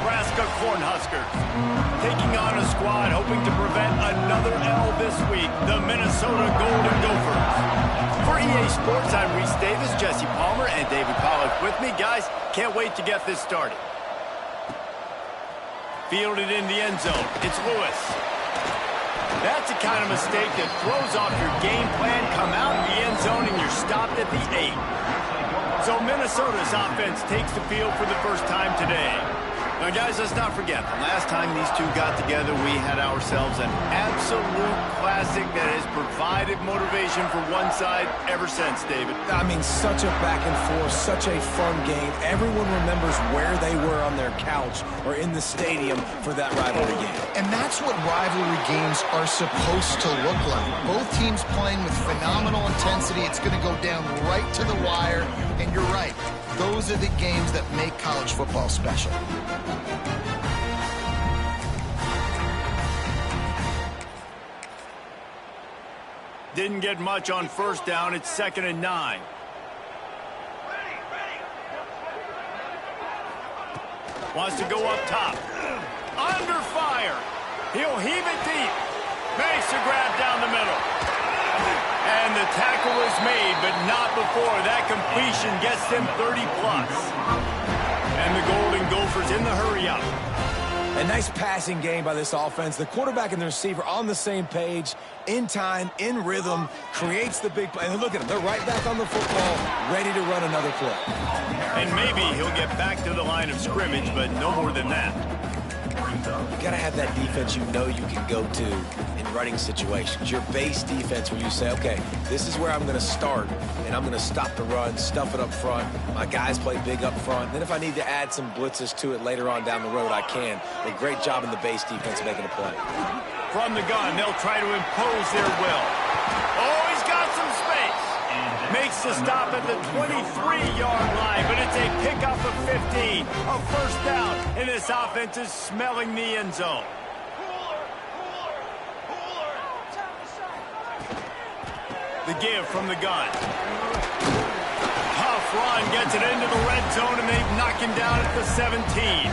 Nebraska Cornhuskers. Taking on a squad hoping to prevent another L this week, the Minnesota Golden Gophers. For EA Sports, I'm Reese Davis, Jesse Palmer, and David Pollack with me. Guys, can't wait to get this started. Fielded in the end zone, it's Lewis. That's the kind of mistake that throws off your game plan. Come out in the end zone and you're stopped at the 8. So Minnesota's offense takes the field for the first time today. Now, guys, let's not forget, the last time these two got together, we had ourselves an absolute classic that has provided motivation for one side ever since, David. I mean, such a back and forth, such a fun game. Everyone remembers where they were on their couch or in the stadium for that rivalry game. And that's what rivalry games are supposed to look like. Both teams playing with phenomenal intensity. It's going to go down right to the wire. And you're right. Those are the games that make college football special. Didn't get much on first down. It's 2nd and 9. Wants to go up top. Under fire. He'll heave it deep. Makes a grab down the middle. And the tackle is made, but not before that completion gets them 30+. And the Golden Gophers in the hurry-up. A nice passing game by this offense. The quarterback and the receiver on the same page, in time, in rhythm, creates the big play. And look at them. They're right back on the football, ready to run another play. And maybe he'll get back to the line of scrimmage, but no more than that. You got to have that defense you know you can go to in running situations. Your base defense where you say, okay, this is where I'm going to start, and I'm going to stop the run, stuff it up front. My guys play big up front. Then if I need to add some blitzes to it later on down the road, I can. A great job in the base defense making a play. From the gun, they'll try to impose their will. Oh, he's got some space. Makes the stop at the 23-yard line, but it's a pickup of 15. A first down, and this offense is smelling the end zone. The give from the gun. Tough run gets it into the red zone, and they've knocked him down at the 17.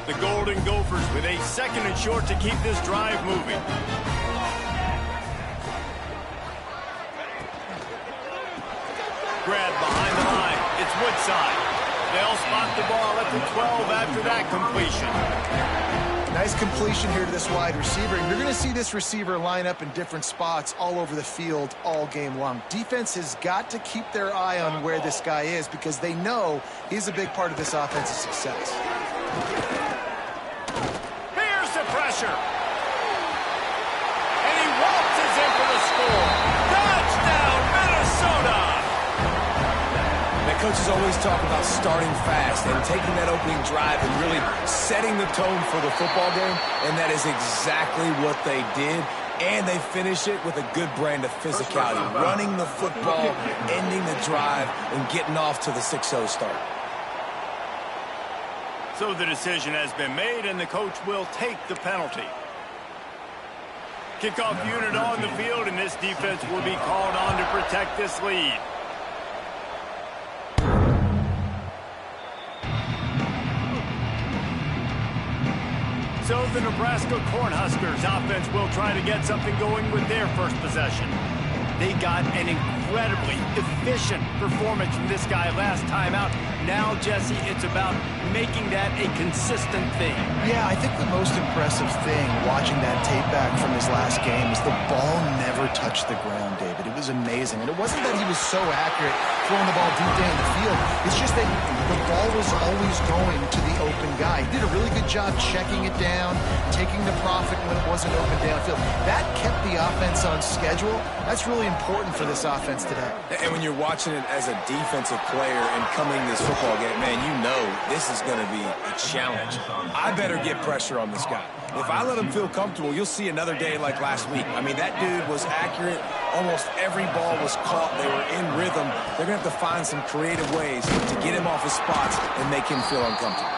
The Golden Gophers with a 2nd and short to keep this drive moving. Grab behind the line. It's Woodside. They'll spot the ball at the 12 after that completion. Nice completion here to this wide receiver. And you're going to see this receiver line up in different spots all over the field all game long. Defense has got to keep their eye on where this guy is because they know he's a big part of this offense's success. Here's the pressure. And he waltzes in for the score. Touchdown, Minnesota! Coaches always talk about starting fast and taking that opening drive and really setting the tone for the football game, and that is exactly what they did. And they finish it with a good brand of physicality, running the football, ending the drive, and getting off to the 6-0 start. So the decision has been made, and the coach will take the penalty. Kickoff unit on the field, and this defense will be called on to protect this lead. So the Nebraska Cornhuskers offense will try to get something going with their first possession. They got an incredibly efficient performance from this guy last time out. Now, Jesse, it's about making that a consistent thing. Yeah, I think the most impressive thing watching that tape back from his last game is the ball never touched the ground, David. It was amazing. And it wasn't that he was so accurate throwing the ball deep down the field. It's just that the ball was always going to the open guy. He did a really good job checking it down, taking the profit when it wasn't open downfield. That kept the offense on schedule. That's really important for this offense today. And when you're watching it as a defensive player and coming this football game, man, you know this is going to be a challenge. I better get pressure on this guy. If I let him feel comfortable, you'll see another day like last week. I mean, that dude was accurate. Almost every ball was caught. They were in rhythm. They're going to have to find some creative ways to get him off his spots and make him feel uncomfortable.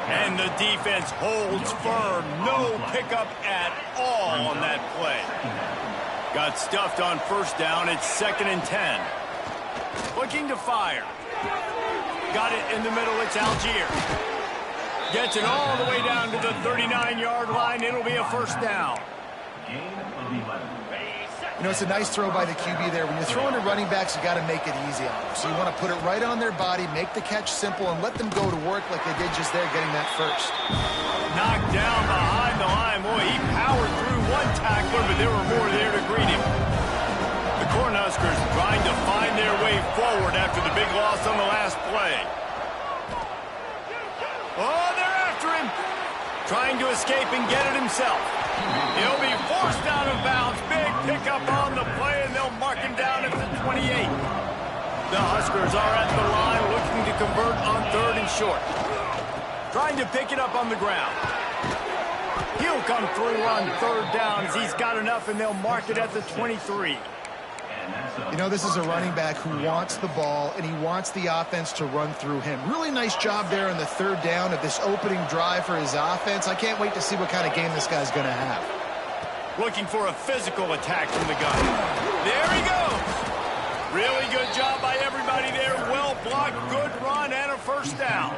And the defense holds firm. No pickup at all on that play. Got stuffed on first down. It's 2nd and 10. Looking to fire. got it in the middle. It's Algier. Gets it all the way down to the 39-yard line. It'll be a first down. You know, it's a nice throw by the QB there. When you're throwing to running backs, you got to make it easy on them. So you want to put it right on their body, make the catch simple, and let them go to work like they did just there, getting that first. Knocked down behind the line. Boy, he powered through one tackler, but there were more there to greet him. The Cornhuskers trying to find their way forward after the big loss on the last play. Oh, they're after him. Trying to escape and get it himself. He'll be forced out of bounds. Big pickup on the play, and they'll mark him down at the 28. The Huskers are at the line looking to convert on 3rd and short. Trying to pick it up on the ground. He'll come through on 3rd down as he's got enough, and they'll mark it at the 23. You know, this is a running back who wants the ball, and he wants the offense to run through him. Really nice job there on the 3rd down of this opening drive for his offense. I can't wait to see what kind of game this guy's going to have. Looking for a physical attack from the gun. There he goes. Really good job by everybody there. Well blocked, good run, and a first down.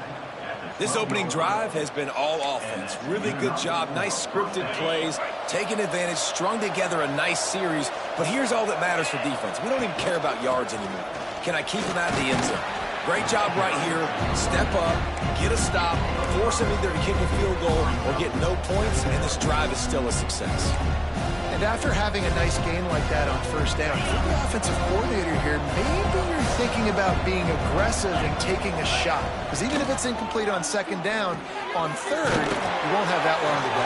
This opening drive has been all offense. Really good job. Nice scripted plays, taking advantage, strung together a nice series. But here's all that matters for defense. We don't even care about yards anymore. Can I keep him out of the end zone? Great job right here. Step up, get a stop, force him either to kick a field goal or get no points, and this drive is still a success. And after having a nice gain like that on 1st down, for the offensive coordinator here, maybe you're thinking about being aggressive and taking a shot. Because even if it's incomplete on 2nd down, on 3rd, you won't have that long to go.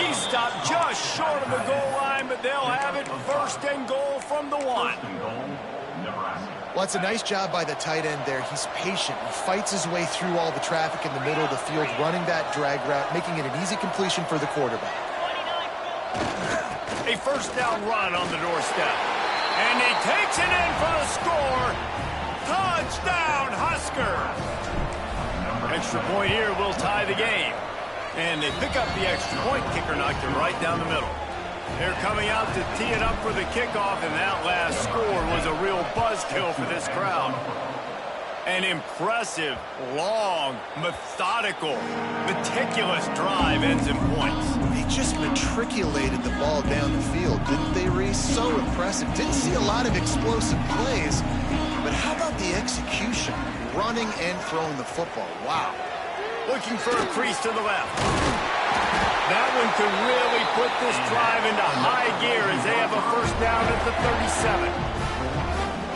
He stopped just short of the goal line, but they'll have it 1st and goal from the 1. Well, it's a nice job by the tight end there. He's patient. He fights his way through all the traffic in the middle of the field, running that drag route, making it an easy completion for the quarterback. A 1st down run on the doorstep. And he takes it in for the score. Touchdown, Huskers. Extra point here will tie the game. And they pick up the extra point. Kicker knocked it right down the middle. They're coming out to tee it up for the kickoff, and that last score was a real buzzkill for this crowd. An impressive, long, methodical, meticulous drive ends in points. They just matriculated the ball down the field, didn't they, Reese? So impressive. Didn't see a lot of explosive plays, but how about the execution? Running and throwing the football. Wow. Looking for a crease to the left. That one could really put this drive into high gear as they have a 1st down at the 37.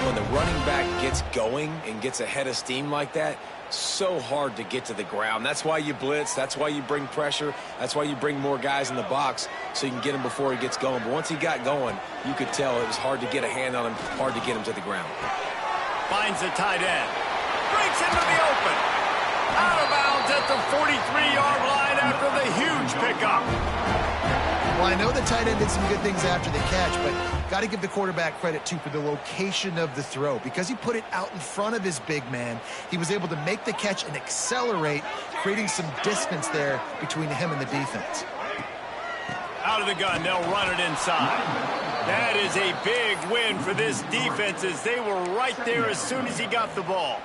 When the running back gets going and gets ahead of steam like that, so hard to get to the ground. That's why you blitz. That's why you bring pressure. That's why you bring more guys in the box so you can get him before he gets going. But once he got going, you could tell it was hard to get a hand on him, hard to get him to the ground. Finds the tight end. Breaks into the open. Out of bounds at the 43-yard line after the huge pickup. Well, I know the tight end did some good things after the catch, but got to give the quarterback credit, too, for the location of the throw. Because he put it out in front of his big man, he was able to make the catch and accelerate, creating some distance there between him and the defense. Out of the gun, they'll run it inside. That is a big win for this defense as they were right there as soon as he got the ball.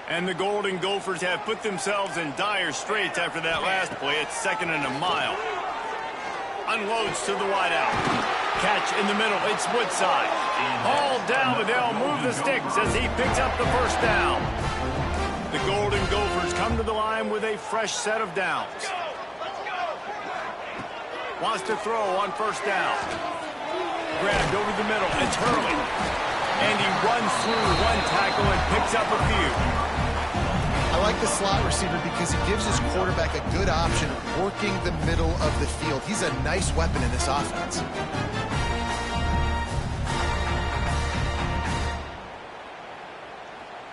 And the Golden Gophers have put themselves in dire straits after that last play. It's 2nd and a mile. Unloads to the wideout. Catch in the middle. It's Woodside. All down, but they'll move the sticks as he picks up the 1st down. The Golden Gophers come to the line with a fresh set of downs. Wants to throw on 1st down. Grabbed over the middle. It's Hurley. And he runs through one tackle and picks up a few. I like the slot receiver because he gives his quarterback a good option of working the middle of the field. He's a nice weapon in this offense.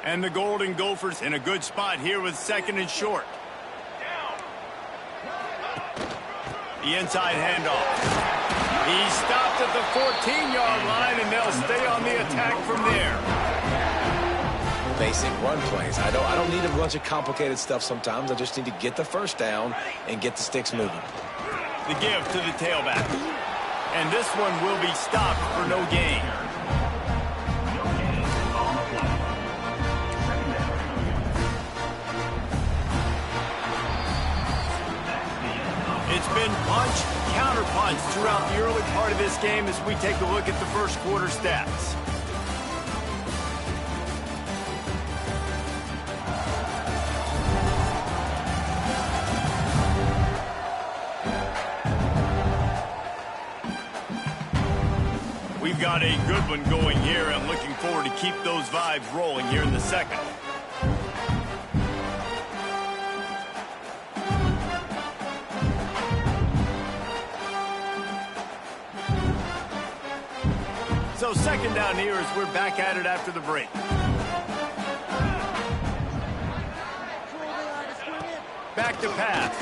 And the Golden Gophers in a good spot here with 2nd and short. The inside handoff. He stopped at the 14-yard line, and they'll stay on the attack from there. Basic run plays. I don't need a bunch of complicated stuff sometimes. I just need to get the 1st down and get the sticks moving. The give to the tailback. And this one will be stopped for no gain. been punch, counter punch throughout the early part of this game as we take a look at the first quarter stats. We've got a good one going here, and looking forward to keep those vibes rolling here in the second. So second down here as we're back at it after the break. Back to pass.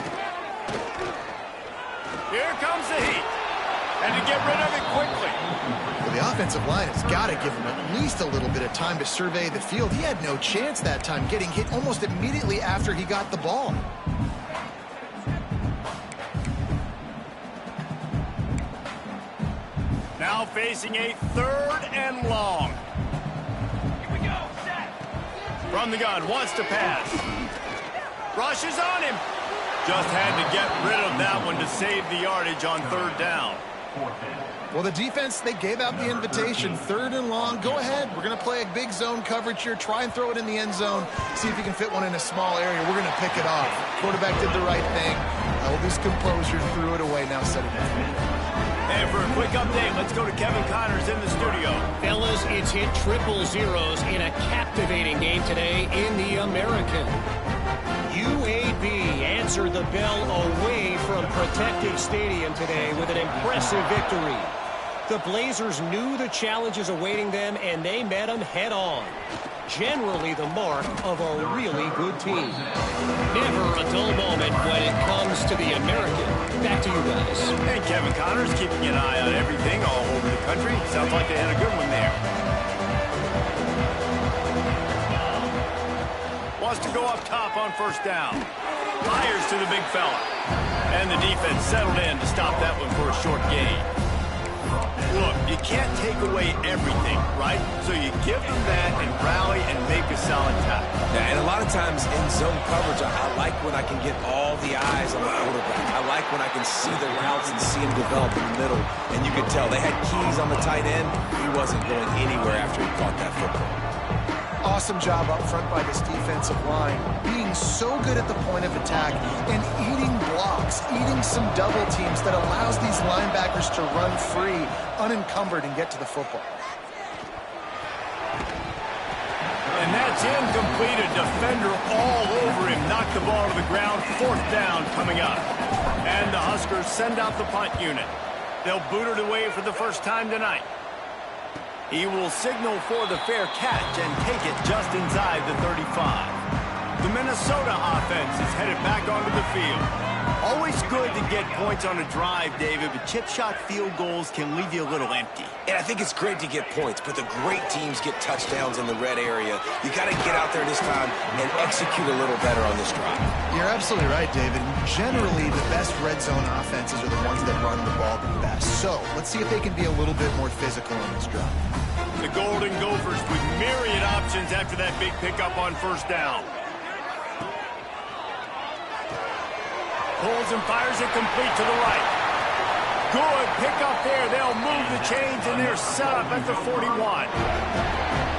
Here comes the heat. And to get rid of it quickly. Well, the offensive line has got to give him at least a little bit of time to survey the field. He had no chance that time, getting hit almost immediately after he got the ball. Now facing a third and long. Here we go. Set. From the gun, wants to pass. Rushes on him. Just had to get rid of that one to save the yardage on third down. Well, the defense, they gave out the invitation. Third and long. Go ahead. We're going to play a big zone coverage here. Try and throw it in the end zone. See if you can fit one in a small area. We're going to pick it off. Quarterback did the right thing. Held his composure, threw it away. Now set it up. And for a quick update, let's go to Kevin Connors in the studio. Fellas, it's hit triple zeros in a captivating game today in the American. UAB answered the bell away from Protective Stadium today with an impressive victory. The Blazers knew the challenges awaiting them, and they met them head-on. Generally the mark of a really good team. Never a dull moment when it comes to the American. Back to you guys. And Kevin Connors keeping an eye on everything all over the country. Sounds like they had a good one there. Wants to go up top on first down. Fires to the big fella. And the defense settled in to stop that one for a short gain. Look, you can't take away everything, right? So you give them that and rally and make a solid tackle. Yeah, and a lot of times in zone coverage, I like when I can get all the eyes on the quarterback. I like when I can see the routes and see him develop in the middle. And you could tell they had keys on the tight end. He wasn't going anywhere after he caught that football. Awesome job up front by this defensive line, being so good at the point of attack and eating blocks, eating some double teams that allows these linebackers to run free, unencumbered, and get to the football. And that's incomplete. A defender all over him. Knocked the ball to the ground. Fourth down coming up. And the Huskers send out the punt unit. They'll boot it away for the first time tonight. He will signal for the fair catch and take it just inside the 35. The Minnesota offense is headed back onto the field. Always good to get points on a drive, David, but chip shot field goals can leave you a little empty. And I think it's great to get points, but the great teams get touchdowns in the red area. You got to get out there this time and execute a little better on this drive. You're absolutely right, David. Generally, the best red zone offenses are the ones that run the ball the best. So let's see if they can be a little bit more physical on this drive. The Golden Gophers with myriad options after that big pickup on first down. Pulls and fires it complete to the right. Good pickup there. They'll move the chains, and they're set up at the 41.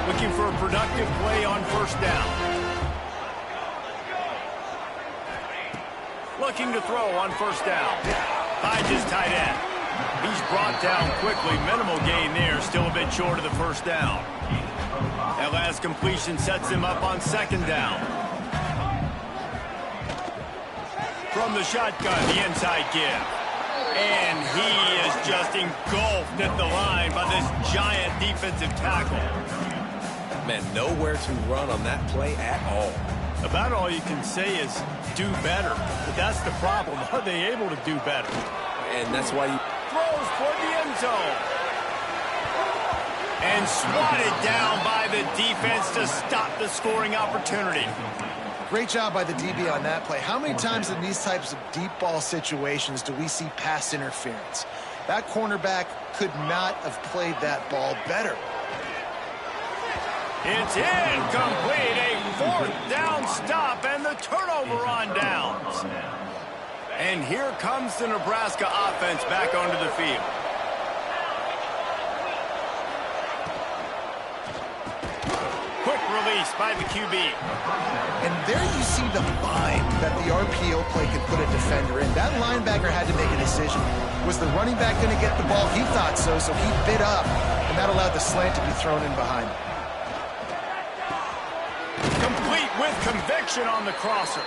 Looking for a productive play on first down. Looking to throw on first down. Finds his tight end. He's brought down quickly. Minimal gain there. Still a bit short of the first down. That last completion sets him up on second down. From the shotgun, the inside give. And he is just engulfed at the line by this giant defensive tackle. Man, nowhere to run on that play at all. About all you can say is do better. But that's the problem. Are they able to do better? And that's why you... Throws toward the end zone. And swatted down by the defense to stop the scoring opportunity. Great job by the DB on that play. How many times in these types of deep ball situations do we see pass interference? That cornerback could not have played that ball better. It's incomplete. A fourth down stop and the turnover on downs. And here comes the Nebraska offense back onto the field. Quick release by the QB. And there you see the bind that the RPO play can put a defender in. That linebacker had to make a decision. Was the running back going to get the ball? He thought so, so he bit up, and that allowed the slant to be thrown in behind him. Complete with conviction on the crosser.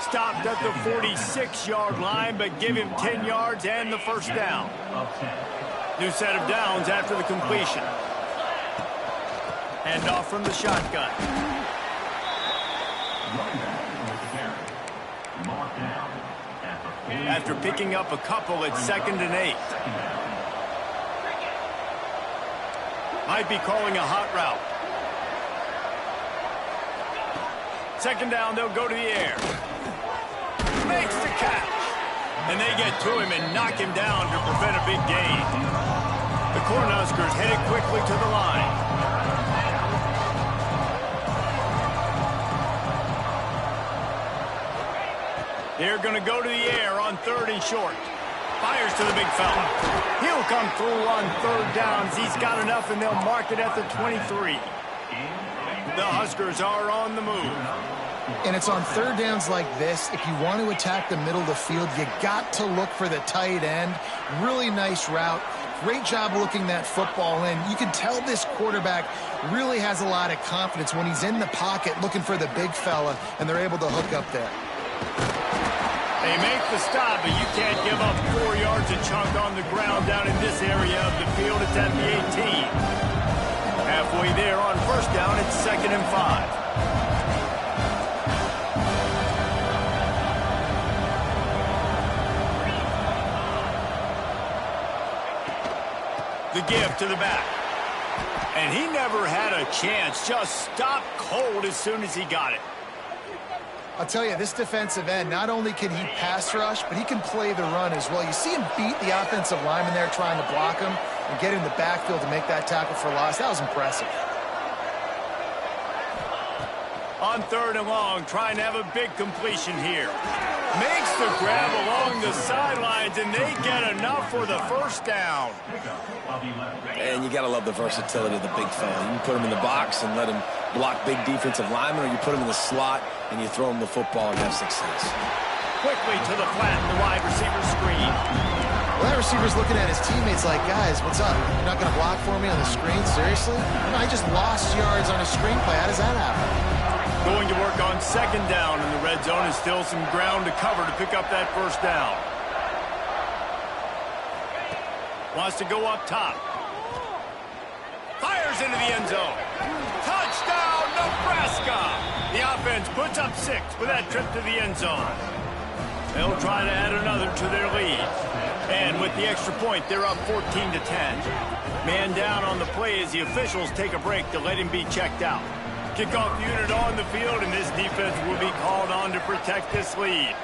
Stopped at the 46-yard line, but give him 10 yards and the first down. New set of downs after the completion. Hand off from the shotgun. After picking up a couple, it's 2nd and 8. Might be calling a hot route. 2nd down, they'll go to the air. Makes the catch. And they get to him and knock him down to prevent a big gain. The Cornhuskers headed quickly to the line. They're going to go to the air on 3rd and short. Fires to the big fella. He'll come through on 3rd downs. He's got enough, and they'll mark it at the 23. The Huskers are on the move. And it's on 3rd downs like this. If you want to attack the middle of the field, you got to look for the tight end. Really nice route. Great job looking that football in. You can tell this quarterback really has a lot of confidence when he's in the pocket looking for the big fella, and they're able to hook up there. They make the stop, but you can't give up 4 yards a chunk on the ground down in this area of the field. It's at the 18. Halfway there on 1st down, it's 2nd and 5. The give to the back. And he never had a chance. Just stopped cold as soon as he got it. I'll tell you, this defensive end, not only can he pass rush, but he can play the run as well. You see him beat the offensive lineman there trying to block him and get in the backfield to make that tackle for loss. That was impressive. On 3rd and long, trying to have a big completion here. Makes the grab along the sidelines, and they get enough for the 1st down. And you got to love the versatility of the big fella. You can put him in the box and let him block big defensive linemen, or you put him in the slot and you throw him the football and have success. Quickly to the flat, the wide receiver screen. Well, that receiver's looking at his teammates like, guys, what's up? You're not going to block for me on the screen? Seriously? No, I just lost yards on a screen play. How does that happen? Going to work on 2nd down in the red zone, is still some ground to cover to pick up that 1st down. Wants to go up top. Fires into the end zone. Touchdown, Nebraska! The offense puts up 6 with that trip to the end zone. They'll try to add another to their lead. And with the extra point, they're up 14-10. Man down on the play as the officials take a break to let him be checked out. Kickoff unit on the field, and this defense will be called on to protect this lead.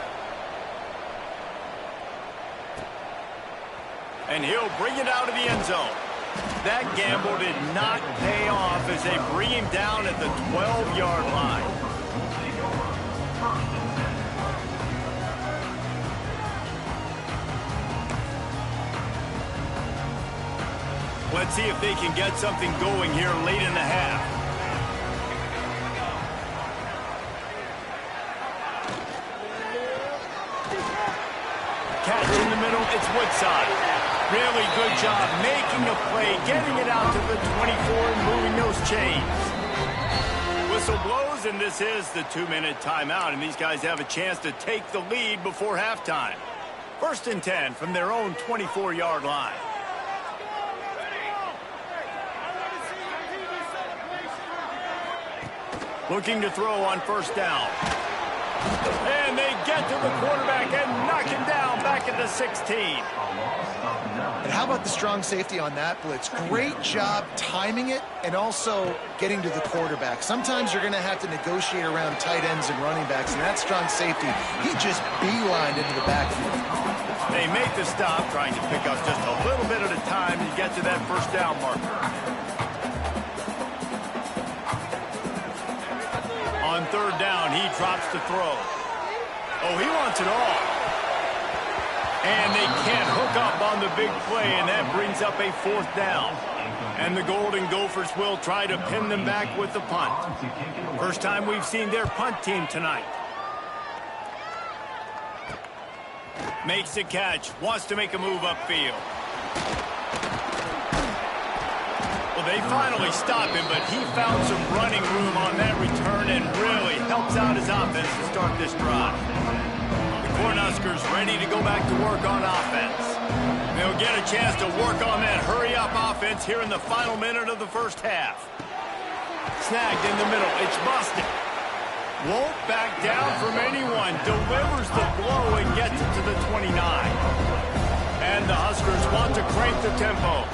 And he'll bring it out of the end zone. That gamble did not pay off as they bring him down at the 12-yard line. Let's see if they can get something going here late in the half. Catch in the middle, it's Woodside. Really good job making a play, getting it out to the 24 and moving those chains. Whistle blows, and this is the 2-minute timeout, and these guys have a chance to take the lead before halftime. 1st and 10 from their own 24-yard line. Looking to throw on 1st down. And they get to the quarterback and knock him down back at the 16. And how about the strong safety on that blitz? Great job timing it and also getting to the quarterback. Sometimes you're going to have to negotiate around tight ends and running backs, and that strong safety, he just beelined into the backfield. They make the stop, trying to pick up just a little bit at a time to get to that 1st down marker. On 3rd down, he drops to throw. Oh, he wants it all. And they can't hook up on the big play, and that brings up a 4th down. And the Golden Gophers will try to pin them back with the punt. First time we've seen their punt team tonight. Makes the catch, wants to make a move upfield. Well, they finally stop him, but he found some running room on that return and really helps out his offense to start this drive. Cornhuskers ready to go back to work on offense. They'll get a chance to work on that hurry-up offense here in the final minute of the first half. Snagged in the middle. It's busted. Won't back down from anyone. Delivers the blow and gets it to the 29. And the Huskers want to crank the tempo.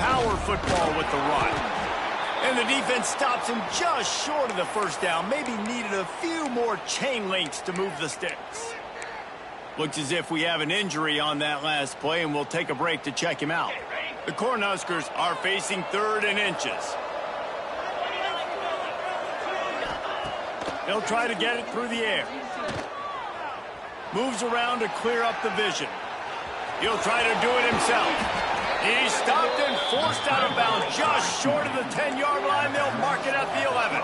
Power football with the run. And the defense stops him just short of the first down. Maybe needed a few more chain links to move the sticks. Looks as if we have an injury on that last play, and we'll take a break to check him out. The Cornhuskers are facing 3rd and inches. They'll try to get it through the air. Moves around to clear up the vision. He'll try to do it himself. He's stopped and forced out of bounds just short of the 10-yard line. They'll mark it at the 11.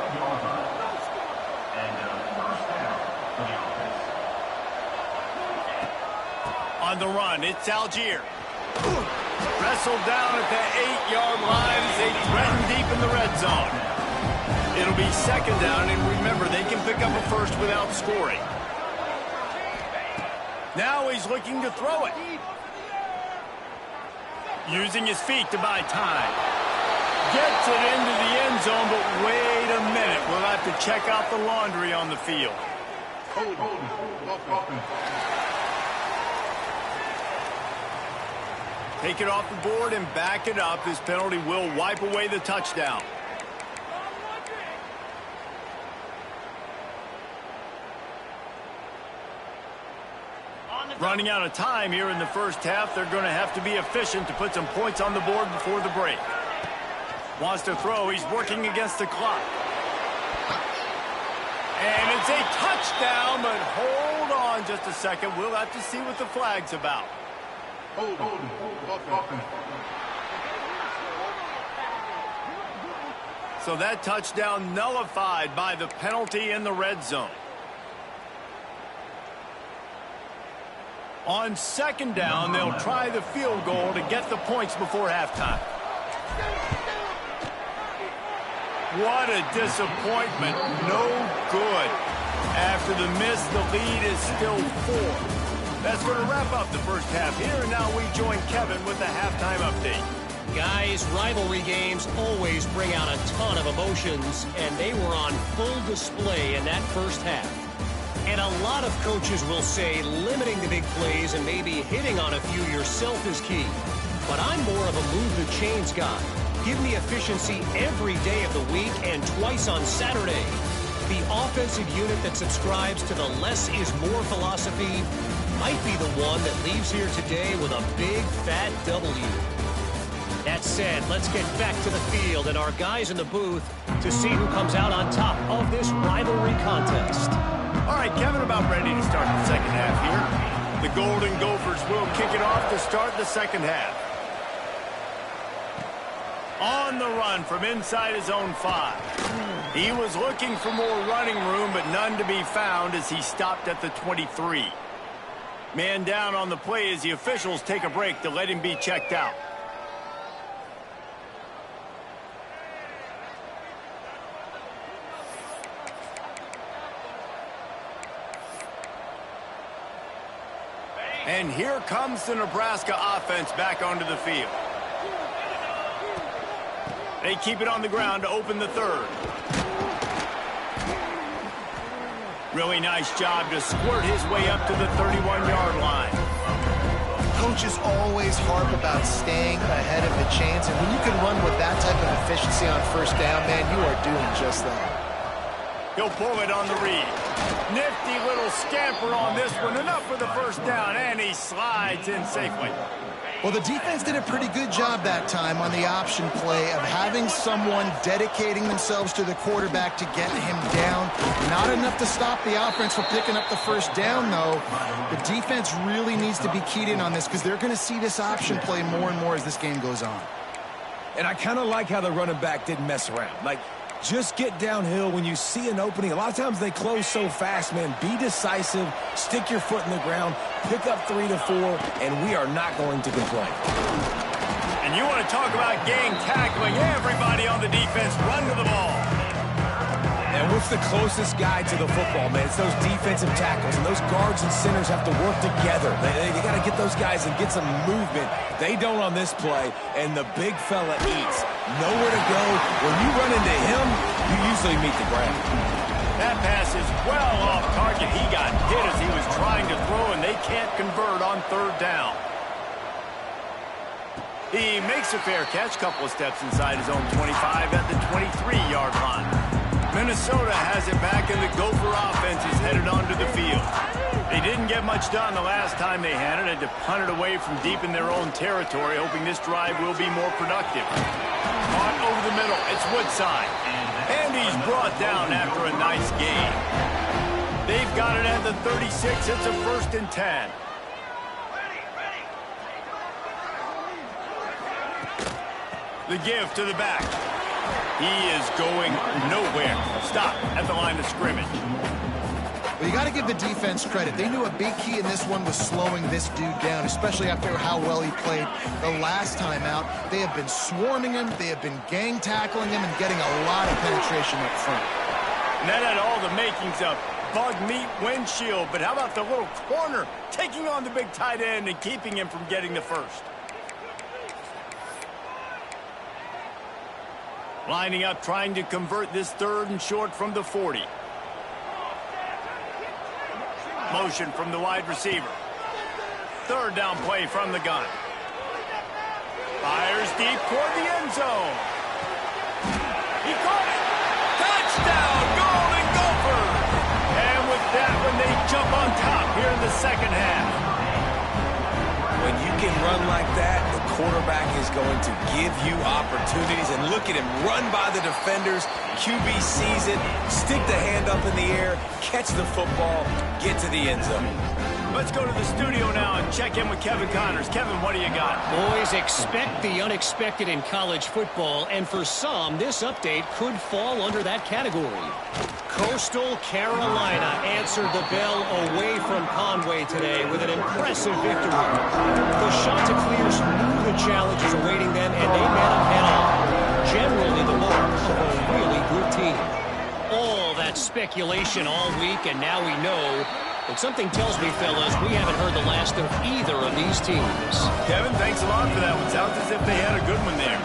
On the run, it's Algier. Wrestled down at the 8-yard line as they threaten deep in the red zone. It'll be 2nd down, and remember, they can pick up a first without scoring. Now he's looking to throw it. Using his feet to buy time. Gets it into the end zone, but wait a minute. We'll have to check out the laundry on the field. Take it off the board and back it up. This penalty will wipe away the touchdown. Running out of time here in the first half. They're going to have to be efficient to put some points on the board before the break. Wants to throw. He's working against the clock. And it's a touchdown, but hold on just a second. We'll have to see what the flag's about. So that touchdown nullified by the penalty in the red zone. On 2nd down, they'll try the field goal to get the points before halftime. What a disappointment. No good. After the miss, the lead is still 4. That's going to wrap up the first half here, and now we join Kevin with the halftime update. Guys, rivalry games always bring out a ton of emotions, and they were on full display in that first half. And a lot of coaches will say limiting the big plays and maybe hitting on a few yourself is key. But I'm more of a move the chains guy. Give me efficiency every day of the week and twice on Saturday. The offensive unit that subscribes to the less is more philosophy might be the one that leaves here today with a big fat W. That said, let's get back to the field and our guys in the booth to see who comes out on top of this rivalry contest. All right, Kevin, about ready to start the second half here. The Golden Gophers will kick it off to start the second half. On the run from inside his own 5. He was looking for more running room, but none to be found as he stopped at the 23. Man down on the play as the officials take a break to let him be checked out. And here comes the Nebraska offense back onto the field. They keep it on the ground to open the 3rd. Really nice job to squirt his way up to the 31-yard line. Coaches always harp about staying ahead of the chains, and when you can run with that type of efficiency on 1st down, man, you are doing just that. He'll pull it on the read. Nifty little scamper on this one. Enough for the first down, and he slides in safely. Well, the defense did a pretty good job that time on the option play of having someone dedicating themselves to the quarterback to get him down. Not enough to stop the offense from picking up the first down, though. The defense really needs to be keyed in on this because they're going to see this option play more and more as this game goes on. And I kind of like how the running back didn't mess around. Like, just get downhill when you see an opening. A lot of times they close so fast, man. Be decisive, stick your foot in the ground, pick up 3 to 4, and we are not going to complain. And you want to talk about gang tackling, everybody on the defense run to the ball. And what's the closest guy to the football, man? It's those defensive tackles, and those guards and centers have to work together. They got to get those guys and get some movement. They don't on this play, and the big fella eats. Nowhere to go. When you run into him, you usually meet the ground. That pass is well off target. He got hit as he was trying to throw, and they can't convert on third down. He makes a fair catch, couple of steps inside his own 25 at the 23-yard line. Minnesota has it back, and the Gopher offense is headed onto the field. They didn't get much done the last time they had it. Had to punt it away from deep in their own territory, hoping this drive will be more productive. Caught over the middle. It's Woodside. And he's brought down after a nice gain. They've got it at the 36. It's a 1st and 10. The give to the back. He is going nowhere. Stop at the line of scrimmage. Well, you got to give the defense credit. They knew a big key in this one was slowing this dude down, especially after how well he played the last time out. They have been swarming him. They have been gang tackling him and getting a lot of penetration up front. And that had all the makings of bug meat windshield. But how about the little corner taking on the big tight end and keeping him from getting the first? Lining up, trying to convert this 3rd and short from the 40. Motion from the wide receiver. 3rd down play from the gun. Fires deep toward the end zone. He caught it. Touchdown, Golden Gophers. And with that one, they jump on top here in the second half. When you can run like that, the quarterback is going to give you opportunities. And look at him run by the defenders. QB sees it, stick the hand up in the air, catch the football, get to the end zone. Let's go to the studio now and check in with Kevin Connors. Kevin, what do you got? Boys, expect the unexpected in college football, and for some, this update could fall under that category. Coastal Carolina answered the bell away from Conway today with an impressive victory. The Chanticleers knew the challenges awaiting them, and they met them head-on. Generally the mark of a really good team. All that speculation all week, and now we know. But something tells me, fellas, we haven't heard the last of either of these teams. Kevin, thanks a lot for that one. Sounds as if they had a good one there.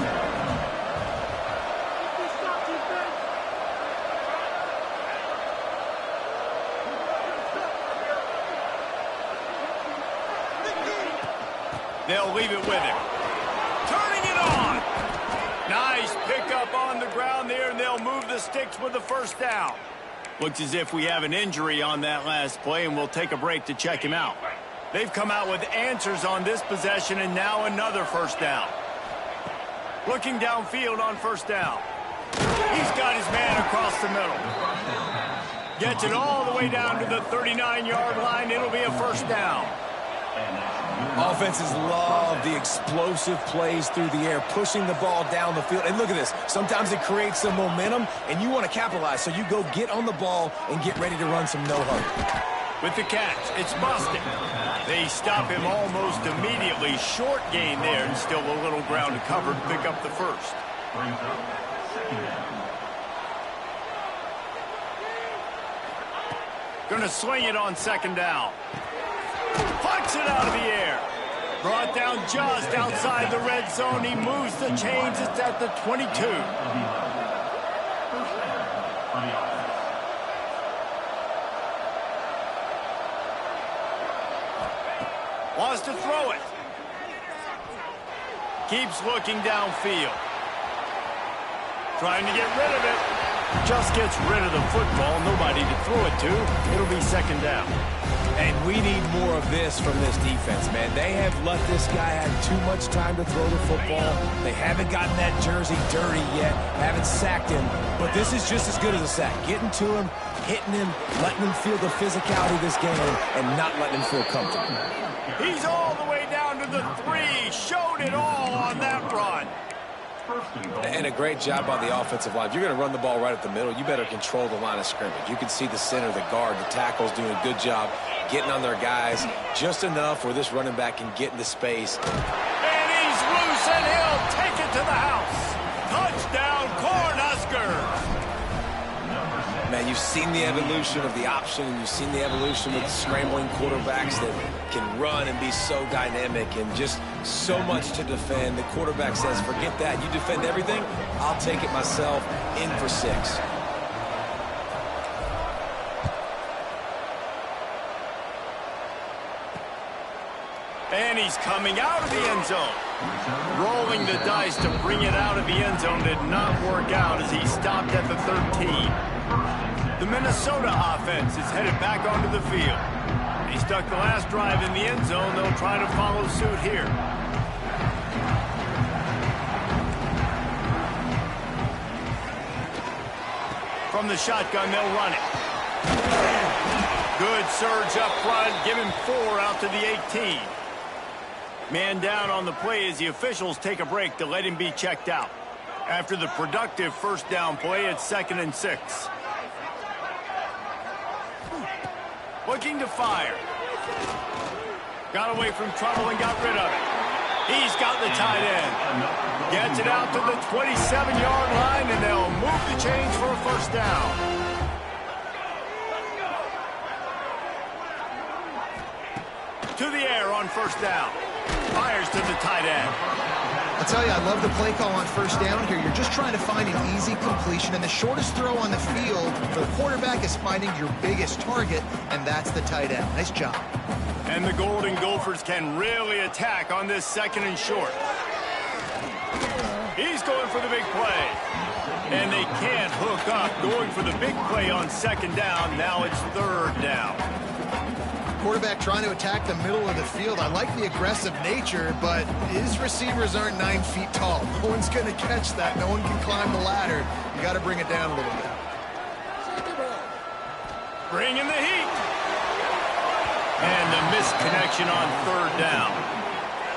They'll leave it with him. Turning it on. Nice pickup on the ground there, and they'll move the sticks with the 1st down. Looks as if we have an injury on that last play, and we'll take a break to check him out. They've come out with answers on this possession, and now another 1st down. Looking downfield on 1st down. He's got his man across the middle. Gets it all the way down to the 39-yard line. It'll be a 1st down. Offenses love the explosive plays through the air, pushing the ball down the field. And look at this. Sometimes it creates some momentum, and you want to capitalize. So you go get on the ball and get ready to run some no-huddle. With the catch, it's Boston. They stop him almost immediately. Short gain there, and still a little ground to cover to pick up the 1st. Gonna swing it on 2nd down. Pucks it out of the air. Brought down just outside the red zone. He moves the chains. It's at the 22. Wants to throw it. Keeps looking downfield. Trying to get rid of it. Just gets rid of the football, nobody to throw it to. It'll be second down. And we need more of this from this defense, man. They have let this guy have too much time to throw the football. They haven't gotten that jersey dirty yet, haven't sacked him. But this is just as good as a sack. Getting to him, hitting him, letting him feel the physicality of this game, and not letting him feel comfortable. He's all the way down to the 3. Showed it all on that run. And a great job by the offensive line. If you're going to run the ball right at the middle, you better control the line of scrimmage. You can see the center, the guard, the tackles doing a good job getting on their guys just enough where this running back can get into space. And he's loose, and he'll take it to the house. Touchdown, Cornhuskers. Man, you've seen the evolution of the option, and you've seen the evolution with scrambling quarterbacks that can run and be so dynamic and just so much to defend. The quarterback says, forget that. You defend everything, I'll take it myself. In for 6. And he's coming out of the end zone. Rolling the dice to bring it out of the end zone did not work out as he stopped at the 13. The Minnesota offense is headed back onto the field. He stuck the last drive in the end zone. They'll try to follow suit here. From the shotgun, they'll run it. Good surge up front. Give him 4 out to the 18. Man down on the play as the officials take a break to let him be checked out. After the productive first down play, it's 2nd and 6. Looking to fire. Got away from trouble and got rid of it. He's got the tight end. Gets it out to the 27-yard line, and they'll move the chains for a first down. To the air on first down. Fires to the tight end. I'll tell you, I love the play call on first down here. You're just trying to find an easy completion, and the shortest throw on the field for the quarterback is finding your biggest target, and that's the tight end. Nice job. And the Golden Gophers can really attack on this 2nd and short. He's going for the big play. And they can't hook up. Going for the big play on 2nd down. Now it's 3rd down. Quarterback trying to attack the middle of the field. I like the aggressive nature, but his receivers aren't 9 feet tall. No one's going to catch that. No one can climb the ladder. You got to bring it down a little bit. Bring in the heat. And the missed connection on 3rd down.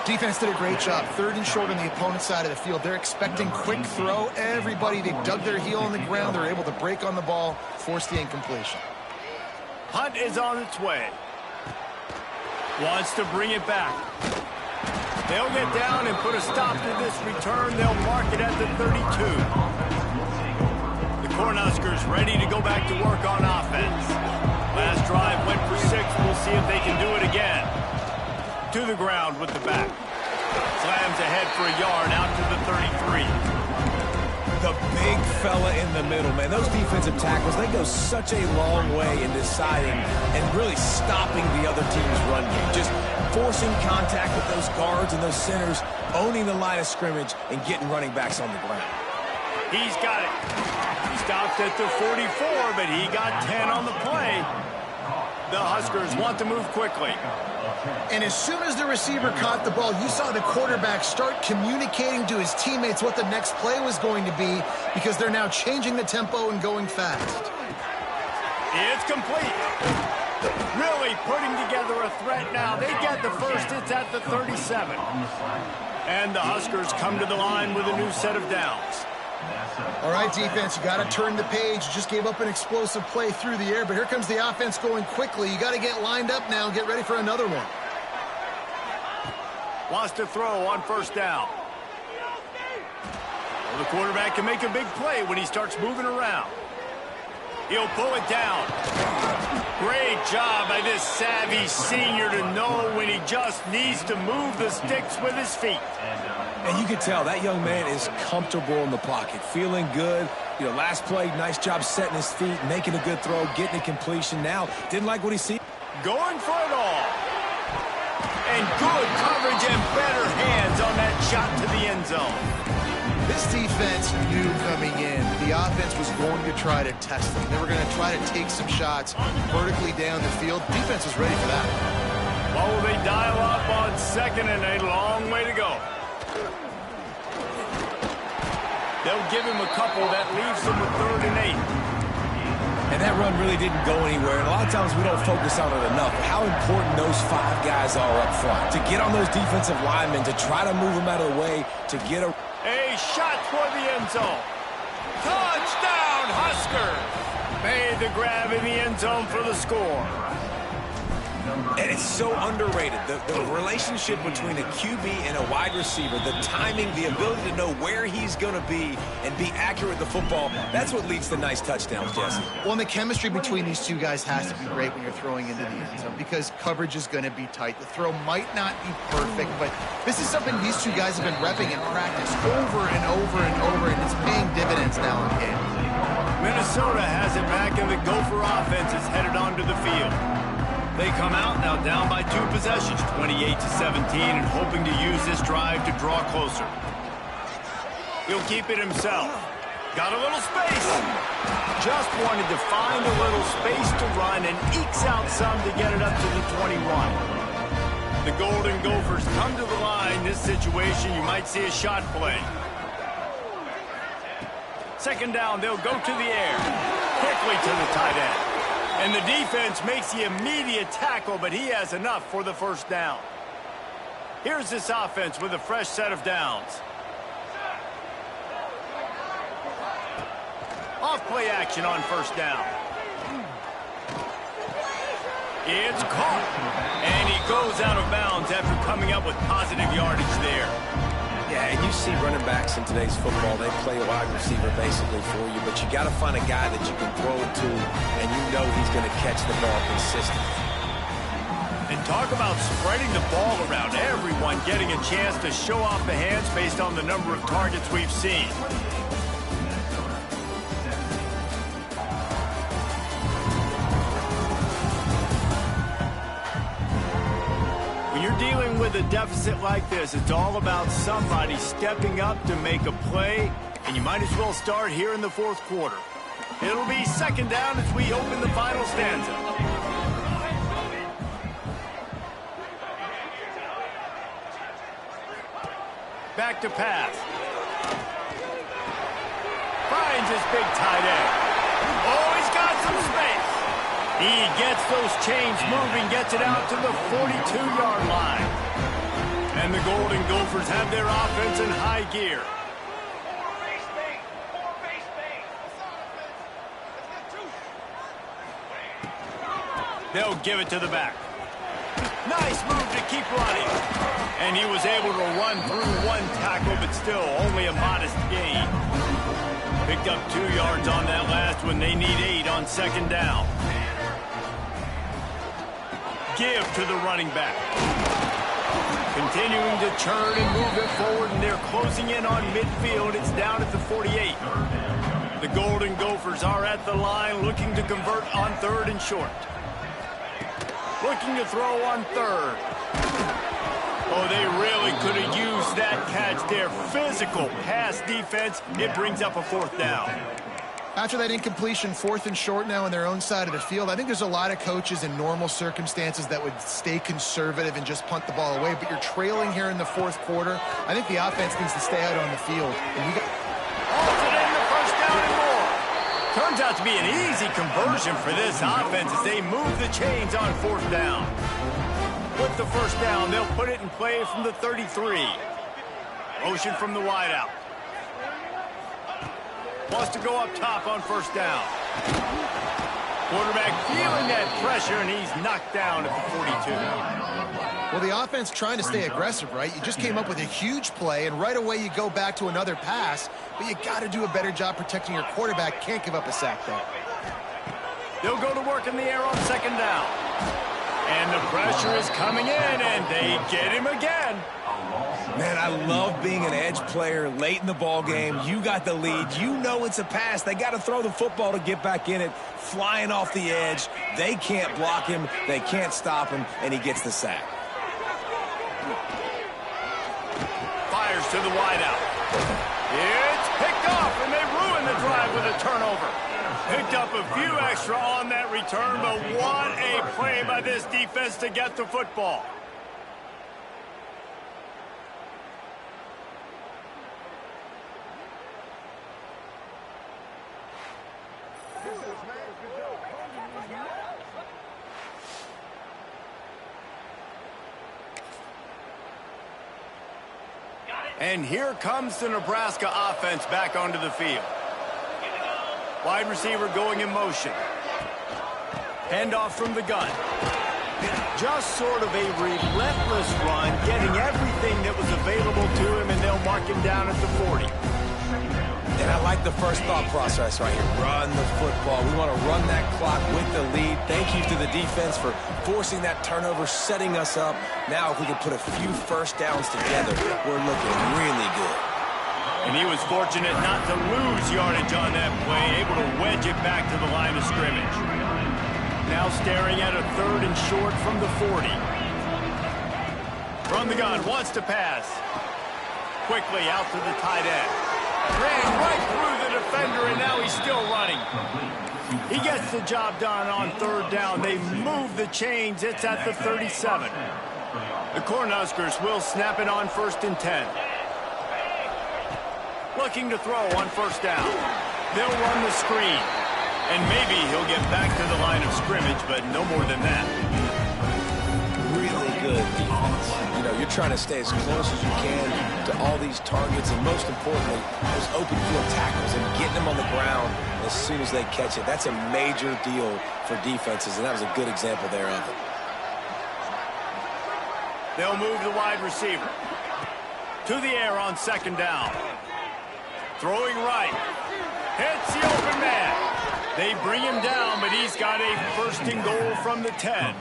Defense did a great job. 3rd and short on the opponent's side of the field. They're expecting quick throw. Everybody, they dug their heel on the ground. They're able to break on the ball, force the incompletion. Hunt is on its way. Wants to bring it back. They'll get down and put a stop to this return. They'll mark it at the 32. The Cornhuskers ready to go back to work on offense. Last drive went for 6. We'll see if they can do it again. To the ground with the back. Slams ahead for a yard out to the 33. The big fella in the middle, man. Those defensive tackles, they go such a long way in deciding and really stopping the other team's run game. Just forcing contact with those guards and those centers, owning the line of scrimmage, and getting running backs on the ground. He's got it. He stopped at the 44, but he got 10 on the play. The Huskers want to move quickly. And as soon as the receiver caught the ball, you saw the quarterback start communicating to his teammates what the next play was going to be, because they're now changing the tempo and going fast. It's complete. Really putting together a threat now. They get the first. It's at the 37. And the Huskers come to the line with a new set of downs. All right, defense, you got to turn the page. You just gave up an explosive play through the air, but here comes the offense going quickly. You got to get lined up now and get ready for another one. Wants to throw on first down. Well, the quarterback can make a big play when he starts moving around. He'll pull it down. Great job by this savvy senior to know when he just needs to move the sticks with his feet. And you can tell that young man is comfortable in the pocket, feeling good. You know, last play, nice job setting his feet, making a good throw, getting a completion. Now, didn't like what he see. Going for it all. And good coverage and better hands on that shot to the end zone. This defense knew coming in the offense was going to try to test them. They were going to try to take some shots vertically down the field. Defense was ready for that. Well, will they dial up on 2nd and a long way to go? They'll give him a couple that leaves him with 3rd and 8. And that run really didn't go anywhere. And a lot of times we don't focus on it enough. How important those 5 guys are up front. To get on those defensive linemen, to try to move them out of the way, to get a shot toward the end zone. Touchdown, Huskers! Made the grab in the end zone for the score. And it's so underrated. The relationship between a QB and a wide receiver, the timing, the ability to know where he's going to be and be accurate with the football, that's what leads to nice touchdowns, Jesse. Well, and the chemistry between these two guys has to be great when you're throwing into the end zone because coverage is going to be tight. The throw might not be perfect, but this is something these two guys have been repping in practice over and over and over, and it's paying dividends now in games. Minnesota has it back, and the Gopher offense is headed onto the field. They come out now down by 2 possessions, 28-17, and hoping to use this drive to draw closer. He'll keep it himself. Got a little space. Just wanted to find a little space to run and ekes out some to get it up to the 21. The Golden Gophers come to the line. This situation, you might see a shot play. 2nd down, they'll go to the air. Quickly to the tight end. And the defense makes the immediate tackle, but he has enough for the 1st down. Here's this offense with a fresh set of downs. Off-play action on 1st down. It's caught. And he goes out of bounds after coming up with positive yardage there. Yeah, and you see running backs in today's football, they play a wide receiver basically for you, but you got to find a guy that you can throw it to, and you know he's going to catch the ball consistently. And talk about spreading the ball around, everyone getting a chance to show off the hands based on the number of targets we've seen. When you're dealing with a deficit like this, it's all about somebody stepping up to make a play, and you might as well start here in the 4th quarter. It'll be 2nd down as we open the final stanza. Back to pass. Finds his big tight end. Oh, he's got some space. He gets those chains moving, gets it out to the 42-yard line. And the Golden Gophers have their offense in high gear. They'll give it to the back. Nice move to keep running. And he was able to run through 1 tackle, but still only a modest gain. Picked up 2 yards on that last one. They need 8 on 2nd down. Give to the running back. Continuing to turn and move it forward, and they're closing in on midfield. It's down at the 48. The Golden Gophers are at the line looking to convert on 3rd and short. Looking to throw on 3rd. Oh, they really could have used that catch there. Physical pass defense. It brings up a 4th down. After that incompletion, 4th and short now on their own side of the field, I think there's a lot of coaches in normal circumstances that would stay conservative and just punt the ball away. But you're trailing here in the 4th quarter. I think the offense needs to stay out on the field. And you got in the 1st down and more. Turns out to be an easy conversion for this offense as they move the chains on 4th down. With the 1st down, they'll put it in play from the 33. Motion from the wideout. Wants to go up top on 1st down. Quarterback feeling that pressure, and he's knocked down at the 42. Well, the offense trying to stay aggressive, right? You just came up with a huge play, and right away you go back to another pass, but you got to do a better job protecting your quarterback. Can't give up a sack there. They'll go to work in the air on 2nd down. And the pressure is coming in, and they get him again. Man, I love being an edge player late in the ball game. You got the lead. You know it's a pass. They got to throw the football to get back in it. Flying off the edge. They can't block him. They can't stop him, and he gets the sack. Fires to the wideout. It's and they ruin the drive with a turnover. Picked up a few extra on that return, but what a play by this defense to get the football. And here comes the Nebraska offense back onto the field. Wide receiver going in motion. Handoff from the gun. Just sort of a relentless run, getting everything that was available to him, and they'll mark him down at the 40. And I like the first thought process right here. Run the football. We want to run that clock with the lead. Thank you to the defense for forcing that turnover, setting us up. Now if we can put a few first downs together, we're looking really good. And he was fortunate not to lose yardage on that play, able to wedge it back to the line of scrimmage. Now staring at a 3rd and short from the 40. From the gun, wants to pass. Quickly out to the tight end. Ran right through the defender, and now he's still running. He gets the job done on 3rd down. They move the chains. It's at the 37. The Cornhuskers will snap it on 1st and 10. Looking to throw on 1st down. They'll run the screen. And maybe he'll get back to the line of scrimmage, but no more than that. Really good defense. You know, you're trying to stay as close as you can to all these targets, and most importantly, those open field tackles and getting them on the ground as soon as they catch it. That's a major deal for defenses, and that was a good example there of it. They'll move the wide receiver to the air on 2nd down. Throwing right. Hits the open man. They bring him down, but he's got a 1st and goal from the 10.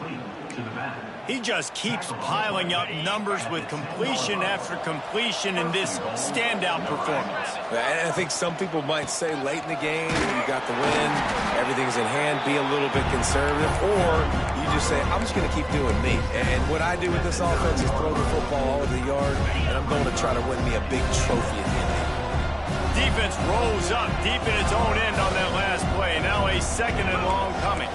He just keeps piling up numbers with completion after completion in this standout performance. And I think some people might say late in the game, you got the win, everything's in hand, be a little bit conservative, or you just say, I'm just going to keep doing me. And what I do with this offense is throw the football all over the yard, and I'm going to try to win me a big trophy at the end. Defense rolls up deep in its own end on that last play. Now a 2nd and long coming.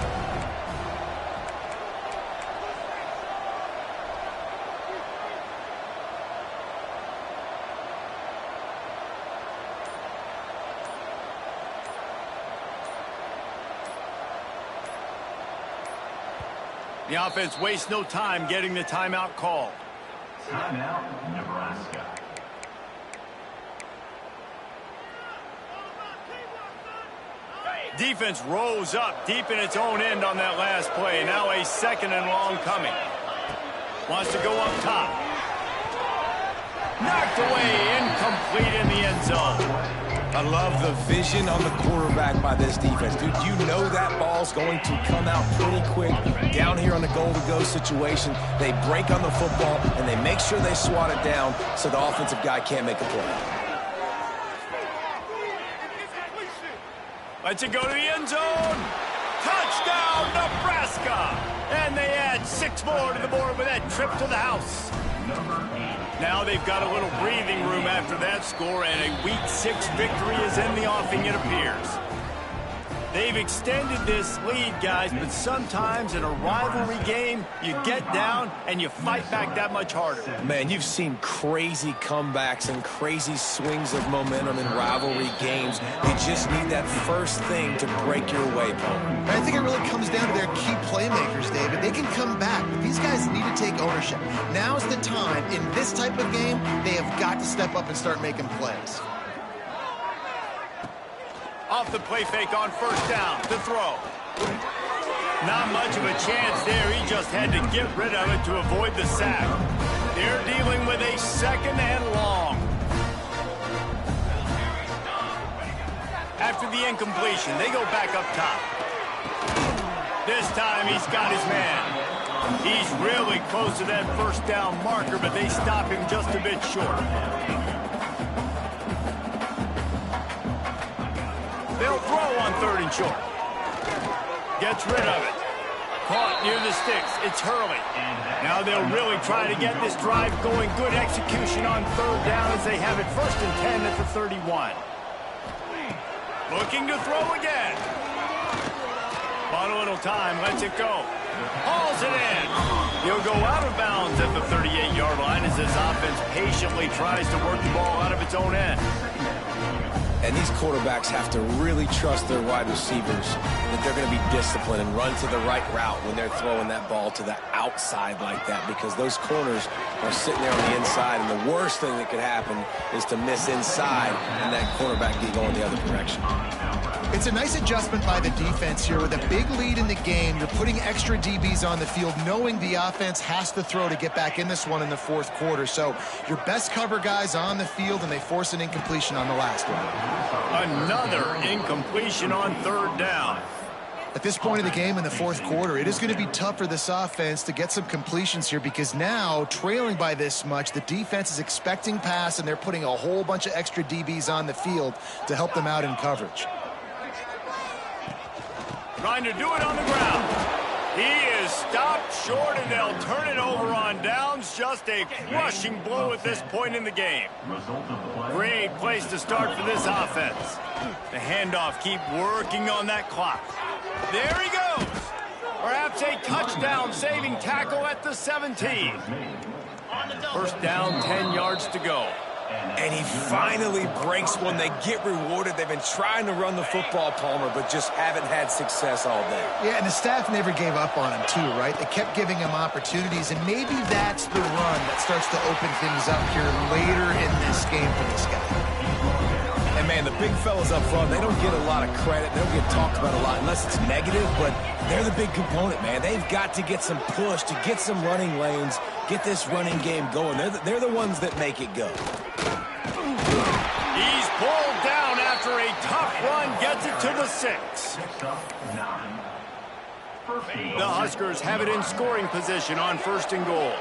The offense wastes no time getting the timeout called. Timeout, Nebraska. Defense rolls up deep in its own end on that last play. Now a 2nd and long coming. Wants to go up top. Knocked away, incomplete in the end zone. I love the vision on the quarterback by this defense. Dude, you know that ball's going to come out pretty quick. Down here on the goal-to-go situation, they break on the football, and they make sure they swat it down so the offensive guy can't make a play. Lets it go to the end zone. Touchdown, Nebraska! And they add 6 more to the board with that trip to the house. Now they've got a little breathing room after that score, and a Week 6 victory is in the offing, it appears. They've extended this lead, guys, but sometimes in a rivalry game, you get down and you fight back that much harder. Man, you've seen crazy comebacks and crazy swings of momentum in rivalry games. You just need that first thing to break your way, Paul. I think it really comes down to their key playmakers, David. They can come back, but these guys need to take ownership. Now's the time. In this type of game, they have got to step up and start making plays. Off the play fake on 1st down to throw. Not much of a chance there. He just had to get rid of it to avoid the sack. They're dealing with a 2nd and long. After the incompletion, they go back up top. This time he's got his man. He's really close to that 1st down marker, but they stop him just a bit short. They'll throw on 3rd and short. Gets rid of it. Caught near the sticks. It's Hurley. Now they'll really try to get this drive going. Good execution on 3rd down as they have it 1st and 10 at the 31. Looking to throw again. Bought a little time, lets it go. Hauls it in. He'll go out of bounds at the 38-yard line as his offense patiently tries to work the ball out of its own end. And these quarterbacks have to really trust their wide receivers that they're going to be disciplined and run to the right route when they're throwing that ball to the outside like that, because those corners are sitting there on the inside, and the worst thing that could happen is to miss inside and that quarterback be going the other direction. It's a nice adjustment by the defense here. With a big lead in the game, you're putting extra DBs on the field, knowing the offense has to throw to get back in this one in the fourth quarter. So your best cover guys on the field, and they force an incompletion on the last one. Another incompletion on third down. At this point of the game in the fourth quarter, it is going to be tough for this offense to get some completions here, because now, trailing by this much, the defense is expecting pass, and they're putting a whole bunch of extra DBs on the field to help them out in coverage. Trying to do it on the ground. He is stopped short, and they'll turn it over on downs. Just a crushing blow at this point in the game. Great place to start for this offense. The handoff, keep working on that clock. There he goes. Perhaps a touchdown-saving tackle at the 17. First down, 10 yards to go. And he finally breaks one. They get rewarded. They've been trying to run the football, Palmer, but just haven't had success all day. Yeah, and the staff never gave up on him, too, right? They kept giving him opportunities, and maybe that's the run that starts to open things up here later in this game for this guy. And, man, the big fellas up front, they don't get a lot of credit. They don't get talked about a lot unless it's negative, but they're the big component, man. They've got to get some push, to get some running lanes, get this running game going. They're the ones that make it go. He's pulled down after a tough run, gets it to the 6. The Huskers have it in scoring position on first and goal.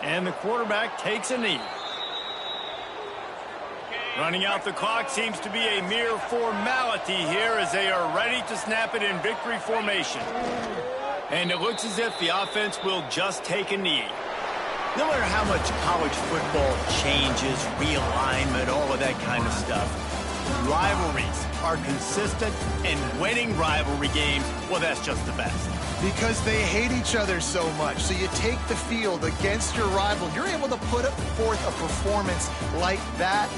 And the quarterback takes a knee. Running out the clock seems to be a mere formality here as they are ready to snap it in victory formation. And it looks as if the offense will just take a knee. No matter how much college football changes, realignment, all of that kind of stuff, rivalries are consistent, and winning rivalry games, well, that's just the best. Because they hate each other so much. So you take the field against your rival. You're able to put forth a performance like that.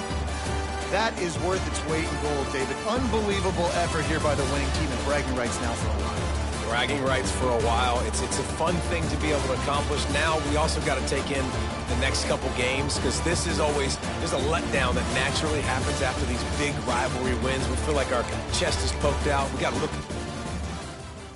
That is worth its weight in gold, David. Unbelievable effort here by the winning team, and bragging rights now for a while. Bragging rights for a while. It's a fun thing to be able to accomplish. Now we also got to take in the next couple games, because this is always, there's a letdown that naturally happens after these big rivalry wins. We feel like our chest is poked out. We got to look